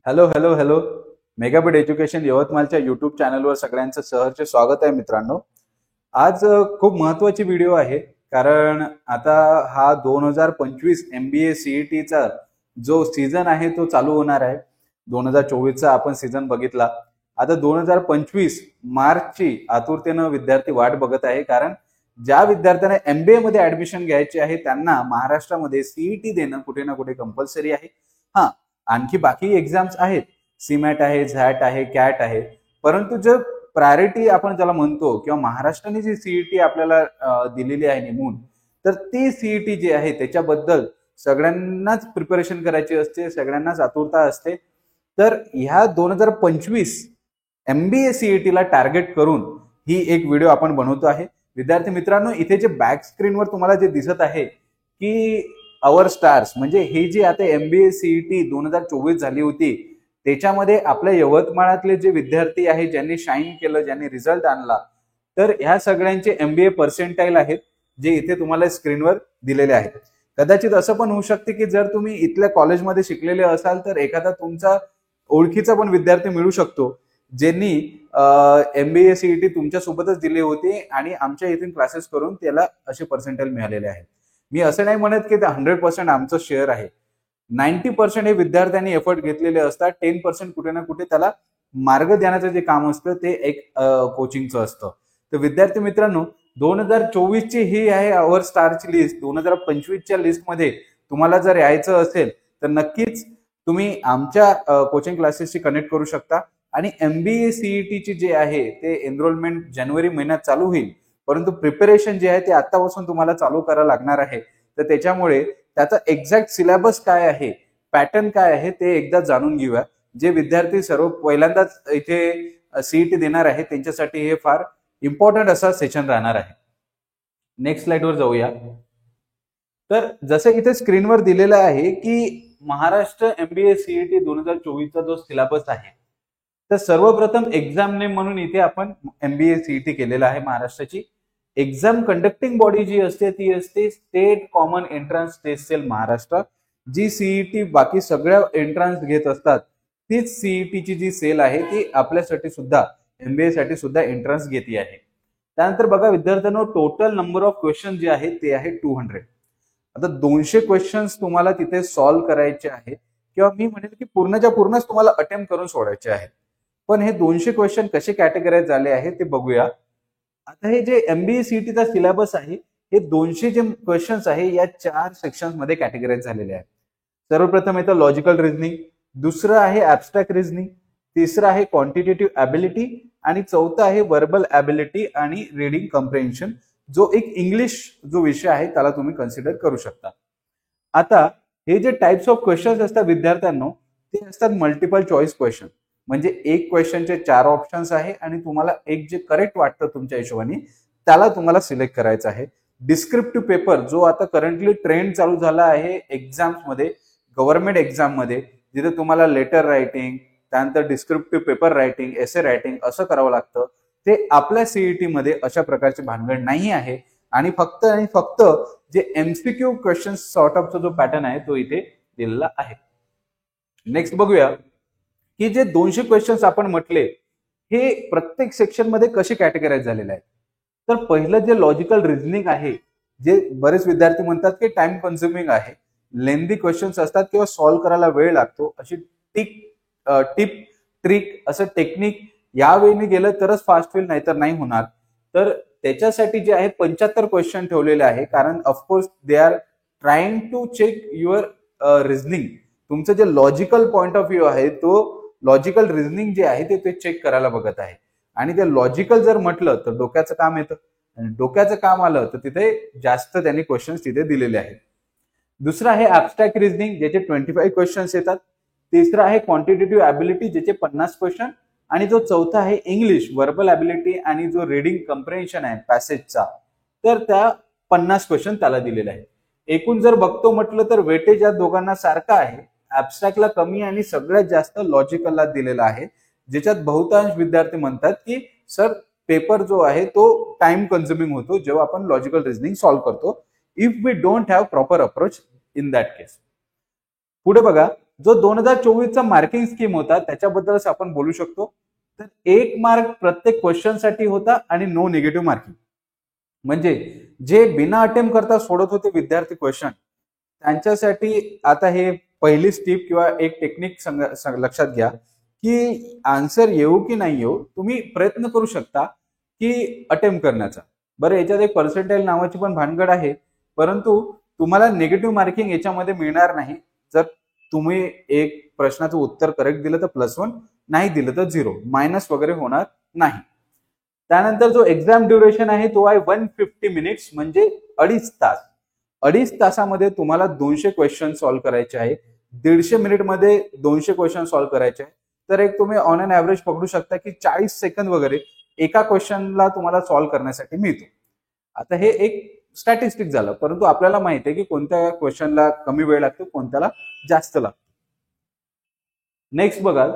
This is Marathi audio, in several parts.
Hello hello hello. Megabit education यवतमाळच्या युट्यूब चॅनलवर सगळ्यांचं सहर्ष स्वागत आहे मित्रांनो. आज खूप महत्वाची व्हिडिओ आहे, कारण आता हा 2025 MBA CETचा जो सीझन आहे तो चालू होणार आहे. 2024चा आपण सीझन बघितला. आता 2025 मार्चची आतुरतेनं विद्यार्थी वाट बघत आहे, कारण ज्या विद्यार्थ्यांना MBA मध्ये ऍडमिशन घ्यायचे आहे त्यांना महाराष्ट्रामध्ये CET देणं कुठे ना कुठे कंपल्सरी आहे. हा, आणखी बाकी एक्झाम्स आहेत, सीमॅट आहे, झॅट आहे, कॅट आहे, परंतु जर प्रायोरिटी आपण ज्याला म्हणतो किंवा महाराष्ट्राने जी सीईटी आपल्याला दिलेली आहे नेमून, तर ती सीईटी जी आहे त्याच्याबद्दल सगळ्यांनाच प्रिपरेशन करायची असते, सगळ्यांनाच आतुरता असते. तर ह्या 2025 MBA CETला टार्गेट करून ही एक व्हिडिओ आपण बनवतो आहे. विद्यार्थी मित्रांनो, इथे जे बॅक स्क्रीनवर तुम्हाला जे दिसत आहे की अवर स्टार्स, म्हणजे ही जी आता MBA CET 2024 झाली होती त्याच्यामध्ये आपल्या यवतमाळातले जे विद्यार्थी आहे, ज्यांनी शाईन केलं, ज्यांनी रिझल्ट आणला, तर ह्या सगळ्यांचे MBA पर्सेंटाईल आहेत जे इथे तुम्हाला स्क्रीनवर दिलेले आहेत. कदाचित असं पण होऊ शकते की जर तुम्ही इथल्या कॉलेजमध्ये शिकलेले असाल तर एखादा तुमचा ओळखीचा पण विद्यार्थी मिळू शकतो ज्यांनी MBA CET तुमच्या सोबतच दिली होती आणि आमच्या इथून क्लासेस करून त्याला असे पर्सेंटाईल मिळालेले आहेत. मी असं नाही म्हणत की ते 100% आमचं शेअर आहे. 90% हे विद्यार्थ्यांनी एफर्ट घेतलेले असतात. 10% कुठे ना कुठे त्याला मार्ग देण्याचं जे काम असतं ते एक कोचिंगचं असतं. तर विद्यार्थी मित्रांनो, 2024 ची ही आहे अवर स्टारची लिस्ट. 2025च्या लिस्टमध्ये तुम्हाला जर यायचं असेल तर नक्कीच तुम्ही आमच्या कोचिंग क्लासेसशी कनेक्ट करू शकता. आणि MBA CET ची जे आहे ते एनरोलमेंट जानेवारी महिन्यात चालू होईल, परंतु प्रिपरेशन जे आहे ते आतापासून तुम्हाला चालू करावं लागणार आहे. तर त्याच्यामुळे त्याचा एक्झॅक्ट सिलेबस काय आहे, पॅटर्न काय आहे ते एकदा जाणून घेऊया. जे विद्यार्थी सर्व पहिल्यांदाच इथे CET देणार आहे त्यांच्यासाठी हे फार इम्पॉर्टंट असा सेशन राहणार आहे. नेक्स्ट स्लाइडवर जाऊया. तर जसं इथे स्क्रीनवर दिलेलं आहे की महाराष्ट्र MBA CET 2024चा जो सिलेबस आहे, तर सर्वप्रथम एक्झाम नेम म्हणून इथे आपण MBA CET केलेला आहे. महाराष्ट्राची एक्झाम कंडक्टिंग बॉडी जी असते ती असते state common entrance test cell Maharashtra. जी CET बाकी सगळ्या एंट्रन्स घेत असतात तीच CET ची जी सेल आहे ती आपल्यासाठी सुद्धा MBA साठी सुद्धा एंट्रन्स घेते आहे. त्यानंतर बघा विद्यार्थ्यांनो, टोटल नंबर ऑफ क्वेश्चन जे आहे ते आहे 200. आता 200 क्वेश्चन्स तुम्हाला तिथे सॉल्व्ह करायचे आहेत, किंवा मी म्हणेल की पूर्णच्या पूर्णच तुम्हाला अटेम्प्ट करून सोडायचे आहेत. पण हे 200 क्वेश्चन कसे कॅटेगराईज झाले आहे ते बघूया. आता हे जे MBA CETचा सिलेबस आहे हे 200 जे क्वेश्चन्स आहे या 4 सेक्शन्स मध्ये कॅटेगराईज झालेले आहेत. सर्वप्रथम येतं लॉजिकल रिझनिंग, दुसरं आहे ऍब्स्ट्रॅक्ट रिझनिंग, तिसरं आहे क्वांटिटेटिव्ह ॲबिलिटी आणि चौथं आहे व्हर्बल ॲबिलिटी आणि रीडिंग कम्प्रेन्शन, जो एक इंग्लिश जो विषय आहे त्याला तुम्ही कन्सिडर करू शकता. आता हे जे टाइप्स ऑफ क्वेश्चन्स असतात विद्यार्थ्यांनो, ते असतात मल्टिपल चॉईस क्वेश्चन. म्हणजे एक क्वेश्चनचे 4 ऑप्शन्स आहे आणि तुम्हाला एक जे करेक्ट वाटतं तुमच्या हिशोबाने त्याला तुम्हाला सिलेक्ट करायचं आहे. डिस्क्रिप्टिव्ह पेपर जो आता करंटली ट्रेंड चालू झाला आहे एक्झाम्स मध्ये, गव्हर्नमेंट एक्झाम मध्ये, जिथे तुम्हाला लेटर रायटिंग, त्यानंतर डिस्क्रिप्टिव्ह पेपर रायटिंग, एसे रायटिंग असं करावं लागतं, ते आपल्या CET मध्ये अशा प्रकारची भानगड नाही आहे. आणि फक्त जे MCQ क्वेश्चन सॉर्ट ऑफचा जो पॅटर्न आहे तो इथे दिलेला आहे. नेक्स्ट बघूया की जे 200 क्वेश्चन्स आपण म्हटले हे प्रत्येक सेक्शन मध्ये कसे कॅटेगराईज झालेले आहेत. तर पहिलं जे लॉजिकल रिझनिंग आहे, जे बरेच विद्यार्थी म्हणतात की टाइम कन्झ्युमिंग आहे, लेंदी क्वेश्चन्स असतात किंवा सॉल्व्ह करायला वेळ लागतो, अशी टिप ट्रिक असं टेक्निक यावेळी गेलं तरच फास्ट होईल, नाहीतर नाही होणार. तर त्याच्यासाठी जे आहे 75 क्वेश्चन ठेवलेले आहे, कारण of course they are trying to check your reasoning. तुमचं जे लॉजिकल पॉइंट ऑफ व्ह्यू आहे, तो लॉजिकल रिझनिंग जे आहे ते चेक करायला बघत आहे. आणि ते लॉजिकल जर म्हटलं तर डोक्याचं काम येतं, आणि डोक्याचं काम आलं तर तिथे जास्त त्यांनी क्वेश्चन्स तिथे दिलेले आहेत. दुसरं आहे ऍब्स्ट्रॅक्ट रिझनिंग, ज्याचे 25 क्वेश्चन्स येतात. तिसरं आहे क्वांटिटेटिव्ह ॲबिलिटी, ज्याचे 50 क्वेश्चन. आणि जो चौथा आहे इंग्लिश व्हर्बल ॲबिलिटी आणि जो रीडिंग कम्प्रेन्शन आहे पॅसेजचा, तर त्या 50 क्वेश्चन त्याला दिलेले आहे. एकूण जर बघतो म्हटलं तर वेटेज या दोघांना सारखा आहे. ऍब्स्ट्रॅक्टला कमी आणि सगळ्यात जास्त लॉजिकलला दिलेला आहे, ज्याच्यात बहुतांश विद्यार्थी म्हणतात की सर पेपर जो आहे तो टाइम कन्झ्युमिंग होतो जेव्हा आपण लॉजिकल रिझनिंग सॉल्व्ह करतो, if we don't have proper approach in that case. पुढे बघा जो 2024चा मार्किंग स्कीम होता त्याच्याबद्दलच आपण बोलू शकतो. तर 1 मार्क प्रत्येक क्वेश्चन साठी होता आणि नो निगेटिव्ह मार्किंग. म्हणजे जे बिना अटेम्प्ट करता सोडत होते विद्यार्थी क्वेश्चन, त्यांच्यासाठी आता हे पहिली स्टेप किंवा एक टेक्निक लक्षात घ्या की आन्सर येऊ की नाही येऊ, तुम्ही प्रयत्न करू शकता की अटेम्प्ट करण्याचा. बरं, याच्यात एक पर्सेंटाईल नावाची पण भानगड आहे, परंतु तुम्हाला निगेटिव्ह मार्किंग याच्यामध्ये मिळणार नाही. जर तुम्ही एक प्रश्नाचं उत्तर करेक्ट दिलं तर +1, नाही दिलं तर 0, मायनस वगैरे होणार नाही. त्यानंतर जो एक्झाम ड्युरेशन आहे तो आहे 150 मिनिट्स, म्हणजे 2.5 तास. 2.5 तासामध्ये तुम्हाला 200 क्वेश्चन सॉल्व्ह करायचे आहे. 150 मिनिटमध्ये 200 क्वेश्चन सॉल्व्ह करायचे आहे. तर एक तुम्ही ऑन एन ऍव्हरेज पकडू शकता की 40 सेकंद वगैरे एका क्वेश्चनला तुम्हाला सॉल्व्ह करण्यासाठी मिळतो. आता हे एक स्टॅटिस्टिक झालं, परंतु आपल्याला माहिती आहे की कोणत्या क्वेश्चनला कमी वेळ लागतो, कोणत्याला जास्त लागतो. नेक्स्ट बघाल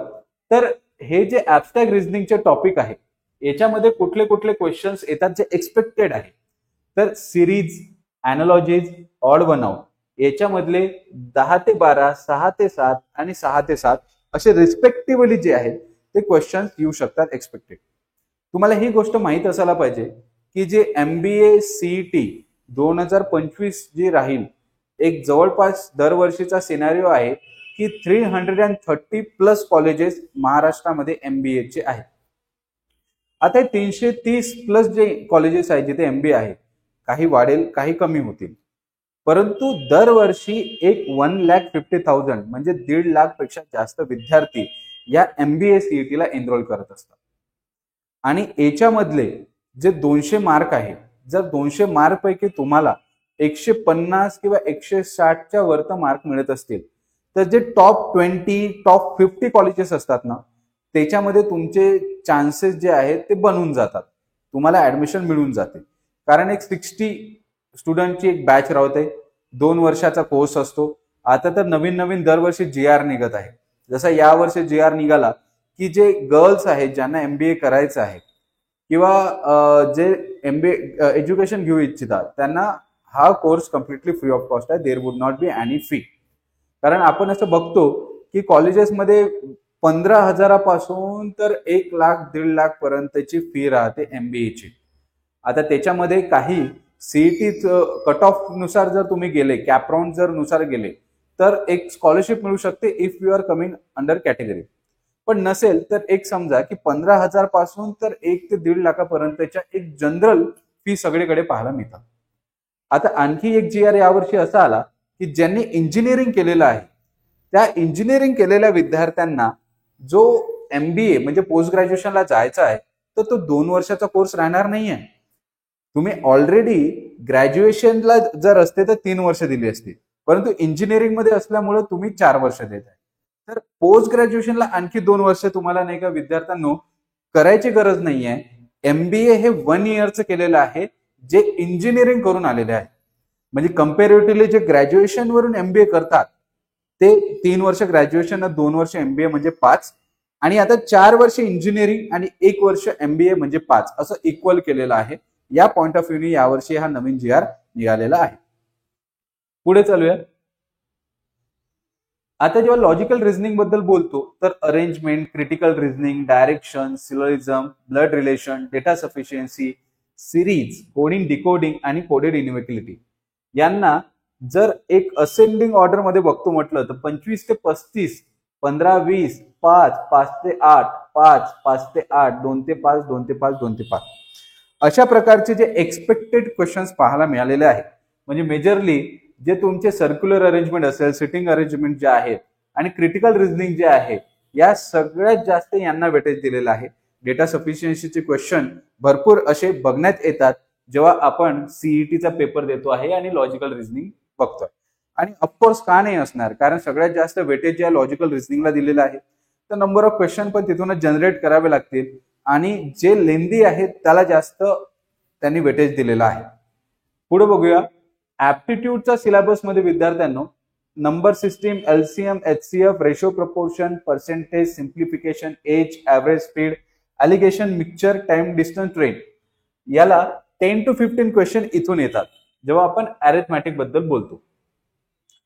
तर हे जे ऍब्स्ट्रॅक्ट रिझनिंगचे टॉपिक आहे याच्यामध्ये कुठले कुठले क्वेश्चन्स येतात जे एक्सपेक्टेड आहे. तर सिरीज, अॅनालॉजीज, ऑड वन आउट याच्यामधले 10 ते 12, 6 ते 7 आणि 6 ते 7 असे रिस्पेक्टिव्हली जे आहेत ते क्वेश्चन्स येऊ शकतात एक्सपेक्टेड. तुम्हाला ही गोष्ट माहित असायला पाहिजे की जे MBA CET 2025 जी राहील, एक जवळपास दरवर्षीचा सिनारिओ आहे की 330+ कॉलेजेस महाराष्ट्रामध्ये MBA चे आहेत. आता 330+ जे कॉलेजेस आहेत जिथे MBA आहे, काही वाढेल काही कमी होतील, परंतु दरवर्षी एक 1,50,000 म्हणजे 1.5 लाख पेक्षा जास्त विद्यार्थी या MBA CET ला एनरोल करत असतात. आणि याच्यामधले जे 200 मार्क आहे, जर 200 मार्क पैकी तुम्हाला 150 किंवा 160च्या वरती मार्क मिळत असतील, तर जे टॉप 20, टॉप 50 कॉलेजेस असतात ना, त्याच्यामध्ये तुमचे चान्सेस जे आहेत ते बनून जातात, तुम्हाला ऍडमिशन मिळून जाते. कारण एक 60 स्टुडंटची एक बॅच राहते, 2 वर्षाचा कोर्स असतो. आता तर नवीन दरवर्षी GR निघत आहे. जसा या वर्षी GR निघाला की जे गर्ल्स आहेत ज्यांना MBA करायचं आहे किंवा जे MBA एज्युकेशन घेऊ इच्छितात त्यांना हा course completely free of cost आहे. There would not be any fee. कारण आपण असं बघतो की कॉलेजेसमध्ये 15,000 पासून तर 1 लाख 1.5 लाख पर्यंतची फी राहते MBA ची. आता त्याच्यामध्ये काही CET कट ऑफ नुसार जर तुम्ही गेले, कॅपराउंड जर नुसार गेले, तर एक स्कॉलरशिप मिळू शकते if you are coming under category. पण नसेल तर एक समजा की 15,000 पासून तर 1 ते 1.5 लाखापर्यंतच्या एक जनरल फी सगळीकडे पाहायला मिळतात. आता आणखी एक GR यावर्षी असा आला की ज्यांनी इंजिनिअरिंग केलेलं आहे त्या इंजिनिअरिंग केलेल्या विद्यार्थ्यांना जो MBA म्हणजे पोस्ट ग्रॅज्युएशनला जायचा आहे तर तो 2 वर्षाचा कोर्स राहणार नाहीये. तुम्ही ऑलरेडी ग्रॅज्युएशनला जर असते तर 3 वर्ष दिली असती, परंतु इंजिनिअरिंग मध्ये असल्यामुळे तुम्ही 4 वर्ष देत आहे. तर पोस्ट ग्रॅज्युएशनला आणखी 2 वर्ष तुम्हाला नाही का विद्यार्थ्यांनो करायची गरज नाहीये. MBA हे 1 इयरचं केलेलं आहे जे इंजिनिअरिंग करून आलेले आहे. म्हणजे कम्पॅरेटिव्हली जे ग्रॅज्युएशन वरून MBA करतात ते 3 वर्ष ग्रॅज्युएशन, 2 वर्ष MBA म्हणजे 5, आणि आता 4 वर्ष इंजिनिअरिंग आणि 1 वर्ष MBA म्हणजे 5 असं इक्वल केलेलं आहे. या पॉइंट ऑफ व्ह्यूने यावर्षी हा नवीन GR निघालेला आहे. पुढे चालूया. आता जेव्हा लॉजिकल रिझनिंग बद्दल बोलतो तर arrangement, critical reasoning, direction, syllogism, blood relation, data sufficiency, series, coding, decoding आणि कोडेड इन्व्हेटिलिटी यांना जर एक असेंडिंग ऑर्डर मध्ये बघतो म्हटलं तर 25 ते 35, 15, 20, 5, 5 ते 8, 5, 5 ते 8, 2 ते 5, 2 ते 5, 2 ते 5 अशा प्रकारचे जे एक्सपेक्टेड क्वेश्चन्स पाहायला मिळालेले आहेत. म्हणजे मेजरली जे तुमचे सर्क्युलर अरेंजमेंट असेल, सिटिंग अरेंजमेंट जे आहे आणि क्रिटिकल रिझनिंग जे आहे, या सगळ्यात जास्त यांना वेटेज दिलेलं आहे. डेटा सफिशियन्सीचे क्वेश्चन भरपूर असे बघण्यात येतात जेव्हा आपण CETचा पेपर देतो आहे आणि लॉजिकल रिझनिंग बघतोय. आणि ऑफकोर्स का नाही असणार, कारण सगळ्यात जास्त वेटेज या लॉजिकल रिझनिंगला दिलेलं आहे. तर नंबर ऑफ क्वेश्चन पण तिथूनच जनरेट करावे लागतील आणि जे लेंदी आहेत त्याला जास्त त्यांनी वेटेज दिलेलं आहे. पुढे बघूया. ऍप्टिट्यूडचा सिलेबस मध्ये विद्यार्थ्यांनो number system, LCM, HCF, ratio proportion, percentage, simplification, age, average speed, alligation, mixture, time distance train याला 10 to 15 क्वेश्चन इथून येतात जेव्हा आपण अरिथमॅटिक बद्दल बोलतो.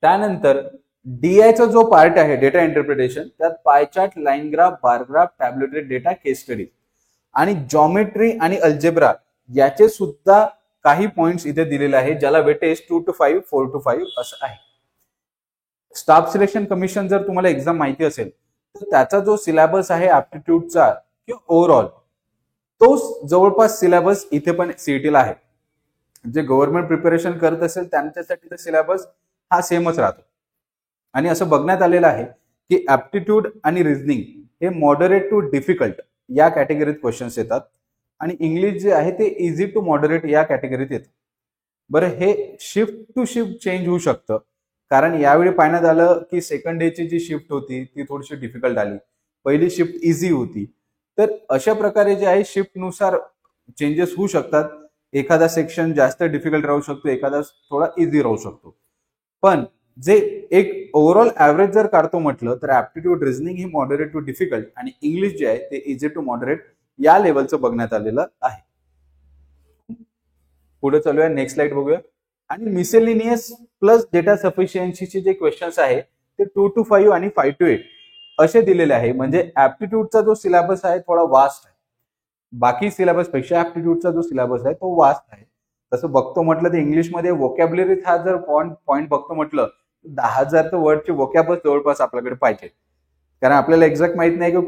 त्यानंतर DI चा जो पार्ट आहे डेटा इंटरप्रिटेशन, त्यात pie chart, line graph, bar graph, tabulated data, case study आणि जॉमेट्री आणि अल्जेब्रा याचे सुद्धा काही पॉइंट्स इथे दिलेले आहेत, ज्याला वेटेज 2 to 5, 4 to 5 असं आहे. स्टाफ सिलेक्शन कमिशन जर तुम्हाला एक्झाम माहिती असेल तर त्याचा जो सिलेबस आहे ऍप्टिट्यूडचा किंवा ओव्हरऑल, तो जवळपास सिलेबस इथे पण सीईटीला आहे. जे गव्हर्नमेंट प्रिपरेशन करत असेल त्यांच्यासाठी तर सिलेबस हा सेमच राहतो. आणि असं बघण्यात आलेलं आहे की ऍप्टिट्यूड आणि रिझनिंग हे मॉडरेट टू डिफिकल्ट या कॅटेगरीत क्वेश्चन्स येतात आणि इंग्लिश जे आहे ते इझी टू मॉडरेट या कॅटेगरीत येतं. बरं, हे शिफ्ट टू शिफ्ट चेंज होऊ शकतं, कारण यावेळी पाहण्यात आलं की सेकंड डेची जी शिफ्ट होती ती थोडीशी डिफिकल्ट आली, पहिली शिफ्ट इझी होती. तर अशा प्रकारे जे आहे शिफ्टनुसार चेंजेस होऊ शकतात. एखादा सेक्शन जास्त डिफिकल्ट राहू शकतो, एखादा थोडा इझी राहू शकतो. पण जे एक ओव्हरऑल ऍव्हरेज जर काढतो म्हटलं तर ऍप्टिट्यूड रिझनिंग ही मॉडरेट टू डिफिकल्ट आणि इंग्लिश जे आहे ते इझी टू मॉडरेट या लेवलचं बघण्यात आलेलं आहे. पुढे चालूया, नेक्स्ट स्लाइड बघूया. आणि मिसेलिनियस प्लस डेटा सफिशियन्सीचे जे क्वेश्चन्स आहे ते 2 to 5 आणि 5 to 8 असे दिलेले आहे. म्हणजे ऍप्टिट्यूडचा जो सिलेबस आहे थोडा वास्ट आहे, बाकी सिलेबस पेक्षा ऍप्टिट्यूडचा जो सिलेबस आहे तो वास्ट आहे. तसं बघतो म्हटलं तर इंग्लिशमध्ये वोकॅब्युलरी हा जर पॉइंट बघतो म्हटलं 10,000 तर वर्डचे वोकॅबच जवळपास आपल्याकडे पाहिजे, कारण आपल्याला एक्झॅक्ट माहित नाही की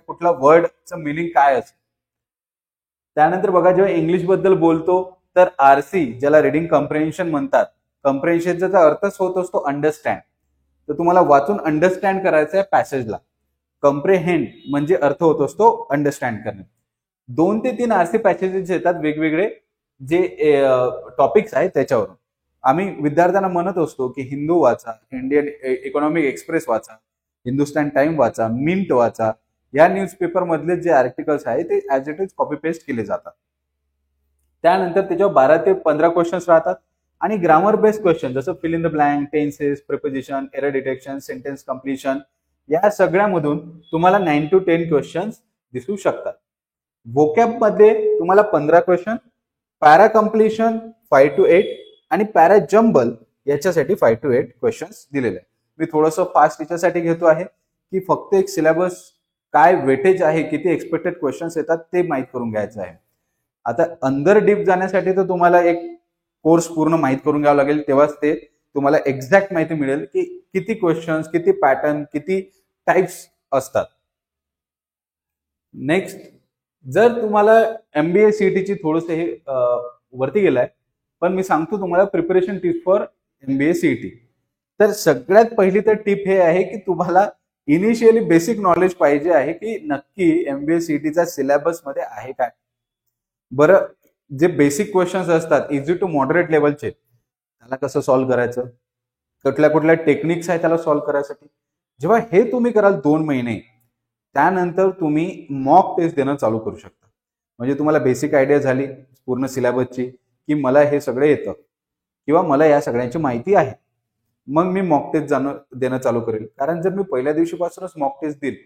कुठला वर्डचं मिनिंग काय असेल. त्यानंतर बघा, जेव्हा इंग्लिश बद्दल बोलतो तर RC ज्याला रिडिंग कम्प्रेन्शन म्हणतात, कम्प्रेन्शनचा अर्थच होत असतो अंडरस्टँड. तर तुम्हाला वाचून अंडरस्टँड करायचं आहे पॅसेजला. कम्प्रेहेंड म्हणजे अर्थ होत असतो अंडरस्टँड करणे. 2 ते 3 RC पॅसेजेस येतात वेगवेगळे जे टॉपिक्स आहेत त्याच्यावरून. आम्ही विद्यार्थ्यांना म्हणत असतो की हिंदू वाचा, इंडियन इकॉनॉमिक एक्सप्रेस वाचा, हिंदुस्तान टाइम वाचा, मिंट वाचा. या न्यूजपेपर मधले जे आर्टिकल्स आहेत ते as it is copy paste केले जातात. त्यानंतर त्याच्यावर 12 ते 15 क्वेश्चन्स राहतात आणि ग्रामर बेस्ड क्वेश्चन जसं fill in the blank, tenses, preposition, error detection, sentence completion या सगळ्यामधून तुम्हाला 9 to 10 क्वेश्चन्स दिसू शकतात. वोकॅब मध्ये तुम्हाला 15 क्वेश्चन, पॅरा कम्प्लिशन 5 to 8 आणि पॅरा जम्बल याच्यासाठी 5 to 8 क्वेश्चन्स दिलेले आहे. मी थोडंसं फास्ट याच्यासाठी घेतो आहे की फक्त एक सिलेबस काय वेटेज आहे, किती एक्सपेक्टेड क्वेश्चन्स येतात ते माहीत करून घ्यायचं आहे. आता अंदर डीप जाण्यासाठी तर तुम्हाला एक कोर्स पूर्ण माहीत करून घ्यावा लागेल, तेव्हाच ते तुम्हाला एक्झॅक्ट माहिती मिळेल की किती क्वेश्चन्स, किती पॅटर्न, किती टाइप्स असतात. नेक्स्ट, जर तुम्हाला MBA CET ची थोडंसं हे वरती गेलाय, पण मी सांगतो तुम्हाला preparation tips for MBA CET. तर सगळ्यात पहिली तर टिप हे आहे की तुम्हाला इनिशियली बेसिक नॉलेज पाहिजे आहे की नक्की MBA CET चा सिलेबस मध्ये आहे काय. बरं, जे बेसिक क्वेश्चन्स असतात इझी टू मॉडरेट लेवलचे, त्याला कसं सॉल्व्ह करायचं, कुठल्या टेक्निक्स आहे त्याला सॉल्व्ह करायसाठी, जेव्हा हे तुम्ही कराल 2 महिने, त्यानंतर तुम्ही मॉक टेस्ट देणं चालू करू शकता. म्हणजे तुम्हाला बेसिक आयडिया झाली पूर्ण सिलेबसची की मला हे सगळं येतं किंवा मला या सगळ्यांची माहिती आहे, मग मी मॉक टेस्ट देणं चालू करेल. कारण जर मी पहिल्या दिवशीपासूनच मॉक टेस्ट देईल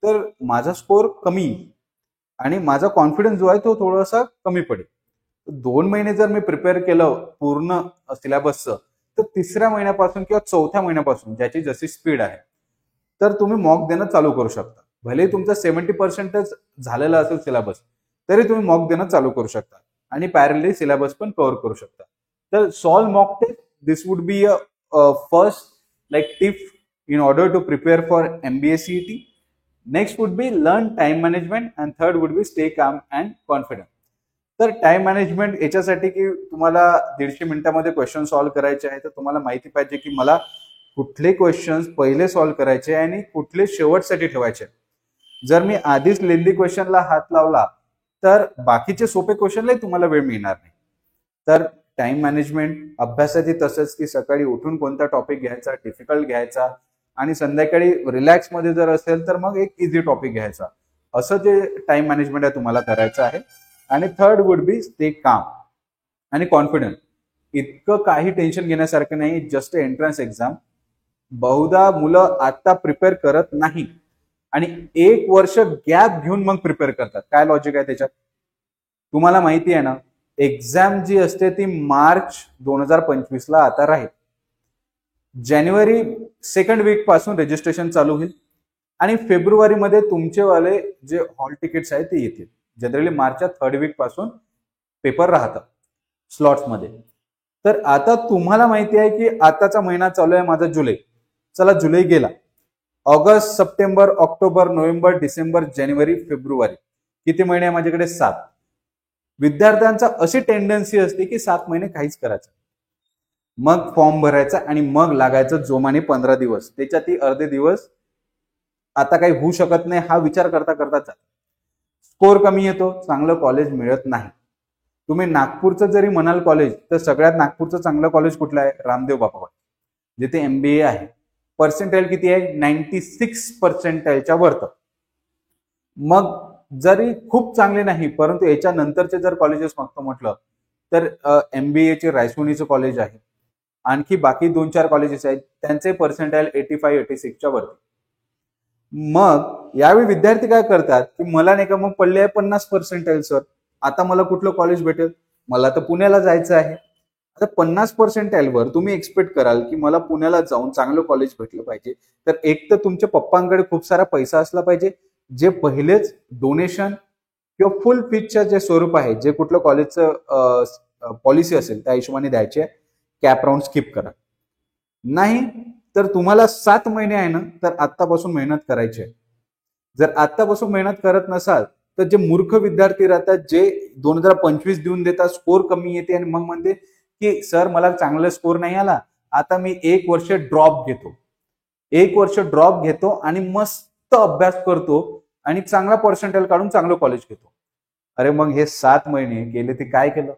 तर माझा स्कोर कमी आणि माझा कॉन्फिडन्स जो आहे तो थोडासा कमी पडेल. 2 महिने जर मी प्रिपेअर केलं पूर्ण सिलेबसचं, तर 3ऱ्या महिन्यापासून किंवा 4थ्या महिन्यापासून ज्याची जशी स्पीड आहे तर तुम्ही मॉक देणं चालू करू शकता. भले तुमचा 70% झालेला असेल सिलेबस, तरी तुम्ही मॉक देणं चालू करू शकता आणि पॅरलली सिलेबस पण कव्हर करू शकता. तर solve mock test, this would be a first like tip in order to prepare for MBA CET. Next would be learn time management and third would be stay calm and confident. तर टाइम मॅनेजमेंट याच्यासाठी की तुम्हाला 150 मिनिटांमध्ये क्वेश्चन सॉल्व्ह करायचे आहे, तर तुम्हाला माहिती पाहिजे की मला कुठले क्वेश्चन्स पहिले सॉल्व्ह करायचे आणि कुठले शेवटसाठी ठेवायचे. जर मी आधीच लेंदी क्वेश्चनला हात लावला तर बाकीचे सोपे क्वेश्चनलाही तुम्हाला वेळ मिळणार नाही. तर टाइम मॅनेजमेंट अभ्यासाची तसंच की सकाळी उठून कोणता टॉपिक घ्यायचा, डिफिकल्ट घ्यायचा आणि संध्याकाळी रिलॅक्स मध्ये जर असेल तर मग एक इझी टॉपिक घ्यायचा, असं जे टाइम मॅनेजमेंट आहे तुम्हाला करायचं आहे. आणि third would be stay calm आणि कॉन्फिडंट. इतकं काही टेन्शन घेण्यासारखं नाही, जस्ट एंट्रन्स एक्झाम. बहुधा मुलं आता प्रिपेअर करत नाही आणि 1 वर्ष गॅप घेऊन मग प्रिपेअर करतात. काय लॉजिक आहे त्याच्यात? तुम्हाला माहिती आहे ना, एक्झाम जी असते ती मार्च 2025 ला आता राहील. जानेवारी सेकंड वीक पासून रजिस्ट्रेशन चालू होईल आणि फेब्रुवारीमध्ये तुमचेवाले जे हॉल तिकीट्स आहेत ते येतील. जनरली मार्चच्या थर्ड वीक पासून पेपर राहतात स्लॉट्समध्ये. तर आता तुम्हाला माहिती आहे की आताचा महिना चालू आहे माझा जुलै. चला जुलै गेला, August, September, October, November, December, जानेवारी, फेब्रुवारी, किती महिने आहे माझ्याकडे? 7. विद्यार्थ्यांचा अशी टेंडन्सी असते की 7 महिने काहीच करायचं, मग फॉर्म भरायचा आणि मग लागायचं जोमाने 15 दिवस. त्याच्यातही अर्धे दिवस आता काही होऊ शकत नाही हा विचार करता करता जातो. स्कोर कमी येतो, चांगलं कॉलेज मिळत नाही. तुम्ही नागपूरचं जरी म्हणाल कॉलेज, तर सगळ्यात नागपूरचं चांगलं कॉलेज कुठलं आहे? रामदेव बापा कॉलेज, जिथे MBA आहे. पर्सेंटाईल किती आहे? 96% वरत. मग जरी खूप चांगले नाही, परंतु याच्या नंतरचे जर कॉलेजेस मागतो म्हटलं तर MBA चे रायसोनीचं कॉलेज आहे. आणखी बाकी 2-4 कॉलेजेस आहेत, त्यांचे पर्सेंटाईल 85-86 वरती. मग यावेळी विद्यार्थी काय करतात की मला नाही का मग पडले आहे 50% सर, आता मला कुठलं कॉलेज भेटेल? मला तर पुण्याला जायचं आहे. आता 50% वर तुम्ही एक्सपेक्ट कराल की मला पुण्याला जाऊन चांगलं कॉलेज भेटलं पाहिजे, तर एक तर तुमच्या पप्पांकडे खूप सारा पैसा असला पाहिजे, जे पहिलेच डोनेशन किंवा फुल फीजच्या जे स्वरूप आहे, जे कुठलं कॉलेजचं पॉलिसी असेल त्या हिशोबाने द्यायचे. कॅप राऊंड स्किप करा. नाही तर तुम्हाला 7 महिने आहे ना, तर आत्तापासून मेहनत करायची आहे. जर आत्तापासून मेहनत करत नसाल तर जे मूर्ख विद्यार्थी राहतात, जे 2025 देऊन देतात, स्कोर कमी येते आणि मग म्हणते की सर मला चांगला स्कोर नाही आला, आता मी 1 वर्ष ड्रॉप घेतो. 1 वर्ष ड्रॉप घेतो आणि मस्त अभ्यास करतो आणि चांगला पर्सेंटाईल काढून चांगलं कॉलेज घेतो. अरे मग हे 7 महिने गेले ते काय केलं?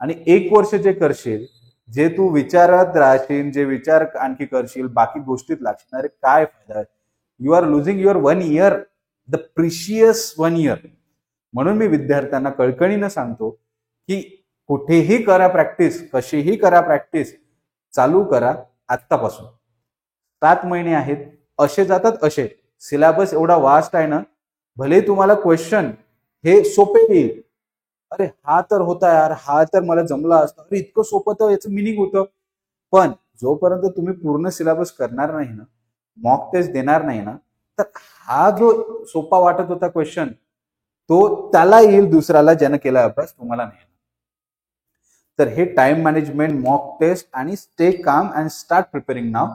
आणि 1 वर्ष जे करशील, जे तू विचारात राहशील, जे विचार आणखी करशील, बाकी गोष्टीत लागशील, अरे काय फायदा? You are losing your 1 year, the precious 1 year. म्हणून मी विद्यार्थ्यांना कळकळीनं सांगतो की कुठेही करा प्रॅक्टिस, कशीही करा प्रॅक्टिस, चालू करा आत्तापासून. 7 महिने आहेत, असे जातात असे. सिलेबस एवढा वास्ट आहे ना, भले तुम्हाला क्वेश्चन हे सोपे येईल, अरे हा तर होता यार, हा तर मला जमला असतं, अरे इतकं सोपं तर याचं मिनिंग होतं. पण जोपर्यंत तुम्ही पूर्ण सिलेबस करणार नाही ना, मॉक टेस्ट देणार नाही ना, तर हा जो सोपा वाटत होता क्वेश्चन, तो त्याला येईल दुसऱ्याला ज्यानं केला अभ्यास, तुम्हाला नाही. तर हे टाइम मॅनेजमेंट, मॉक टेस्ट आणि stay calm and start preparing now,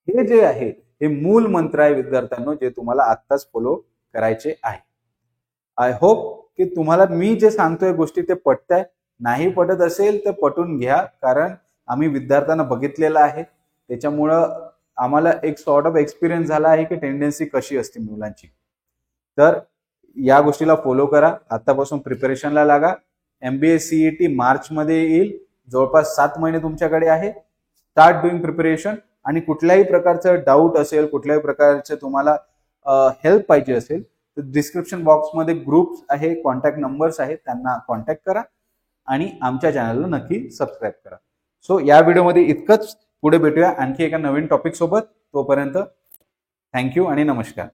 हे जे आहे हे मूल मंत्र आहे विद्यार्थ्यांनो, जे तुम्हाला आत्ताच फॉलो करायचे आहे. आय होप की तुम्हाला मी जे सांगतोय गोष्टी ते पटताय. नाही पटत असेल तर पटून घ्या, कारण आम्ही विद्यार्थ्यांना बघितलेलं आहे. त्याच्यामुळं आम्हाला एक सॉर्ट ऑफ एक्सपिरियन्स झाला आहे की टेंडन्सी कशी असते मुलांची. तर या गोष्टीला फॉलो करा, आतापासून प्रिपरेशनला लागा. MBA CET मार्चमध्ये येईल, जवळपास 7 महिने तुमच्याकडे आहे. Start doing preparation. आणि कुठल्याही प्रकारचं डाऊट असेल, कुठल्याही प्रकारचे तुम्हाला हेल्प पाहिजे असेल तर डिस्क्रिप्शन बॉक्समध्ये ग्रुप्स आहे, कॉन्टॅक्ट नंबर्स आहेत, त्यांना कॉन्टॅक्ट करा आणि आमच्या चॅनलला नक्की सबस्क्राईब करा. सो या व्हिडिओमध्ये इतकंच. पुढे भेटूया आणखी एका नवीन टॉपिक सोबत. तोपर्यंत थँक्यू आणि नमस्कार.